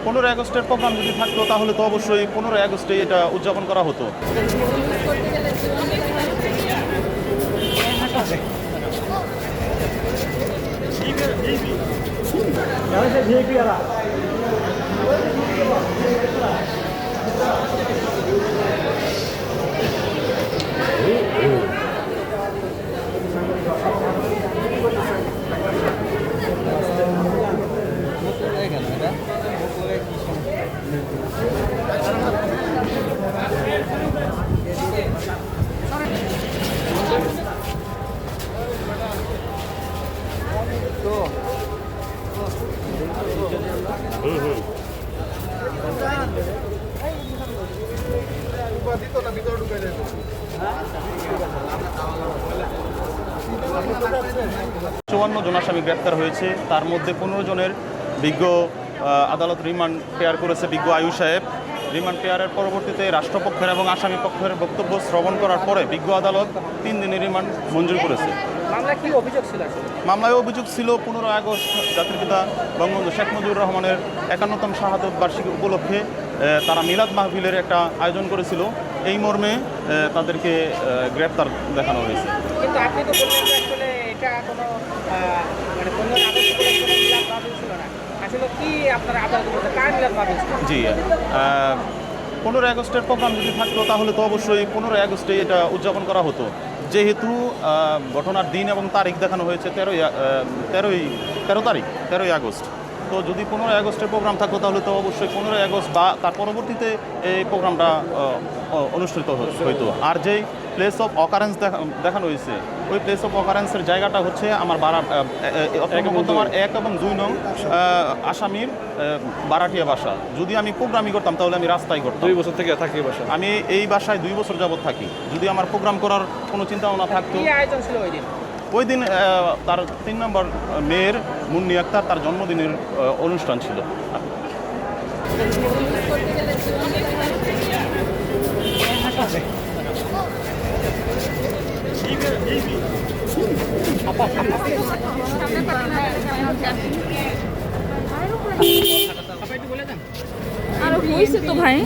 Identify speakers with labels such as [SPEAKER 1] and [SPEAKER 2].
[SPEAKER 1] 15 আগস্টের প্রোগ্রাম যদি থাকতো তাহলে তো অবশ্যই 15 আগস্টে এটা উদযাপন করা হতো। চুয়ান্ন জন আসামি গ্রেপ্তার হয়েছে, তার মধ্যে 15 জনের বিজ্ঞ আদালত রিমান্ড পেয়ার করেছে বিজ্ঞ আয়ু সাহেব। রিমান্ড পেয়ারের পরবর্তীতে রাষ্ট্রপক্ষের এবং আসামি পক্ষের বক্তব্য শ্রবণ করার পরে বিজ্ঞ আদালত 3 দিনের রিমান্ড মঞ্জুর করেছে। মামলায় অভিযোগ ছিল 15 আগস্ট জাতির পিতা বঙ্গবন্ধু শেখ মুজিবুর রহমানের 51তম শাহাদত বার্ষিকী উপলক্ষে তারা মিলাদ মাহফিলের একটা আয়োজন করেছিল। এই মর্মে তাদেরকে গ্রেপ্তার দেখানো হয়েছে।
[SPEAKER 2] কিন্তু আপনি তো বললেন যে আসলে এটা কোনো মানে 15 আগস্ট উপলক্ষে মিলাদ মাহফিল ছিল না। আসলে কি আপনারা আদালত বলতে কার মিলাদ মাহফিল ছিল?
[SPEAKER 1] জি, 15 আগস্টের প্রোগ্রাম যদি থাকতো তাহলে তো অবশ্যই 15 আগস্টে এটা উদযাপন করা হতো। যেহেতু ঘটনার দিন এবং তারিখ দেখানো হয়েছে 13ই আগস্ট, তো যদি 15 আগস্টের প্রোগ্রাম থাকতো তাহলে তো অবশ্যই 15 আগস্ট বা তার পরবর্তীতে এই প্রোগ্রামটা অনুষ্ঠিত হইতো। আর যেই প্লেস অফ অকারেন্স দেখানো হয়েছে, ওই প্লেস অফ অকারেন্সের জায়গাটা হচ্ছে আমার বর্তমান 1 এবং 2 নং আসামির বারাটিয়া বাসা। যদি আমি প্রোগ্রামই করতাম তাহলে আমি রাস্তায় করতাম।
[SPEAKER 3] 2 বছর থেকে থাকি বাসা।
[SPEAKER 1] আমি এই বাসায় 2 বছর যাবত থাকি। যদি আমার প্রোগ্রাম করার কোনো চিন্তা ভাবনা থাকতো।
[SPEAKER 2] কি আয়োজন ছিল ওই দিন?
[SPEAKER 1] ওই দিন তার 3 নম্বর মেয়ের মুন্নি আক্তার তার জন্মদিনের অনুষ্ঠান ছিল।
[SPEAKER 4] আরো হয়েছে তো ভাই।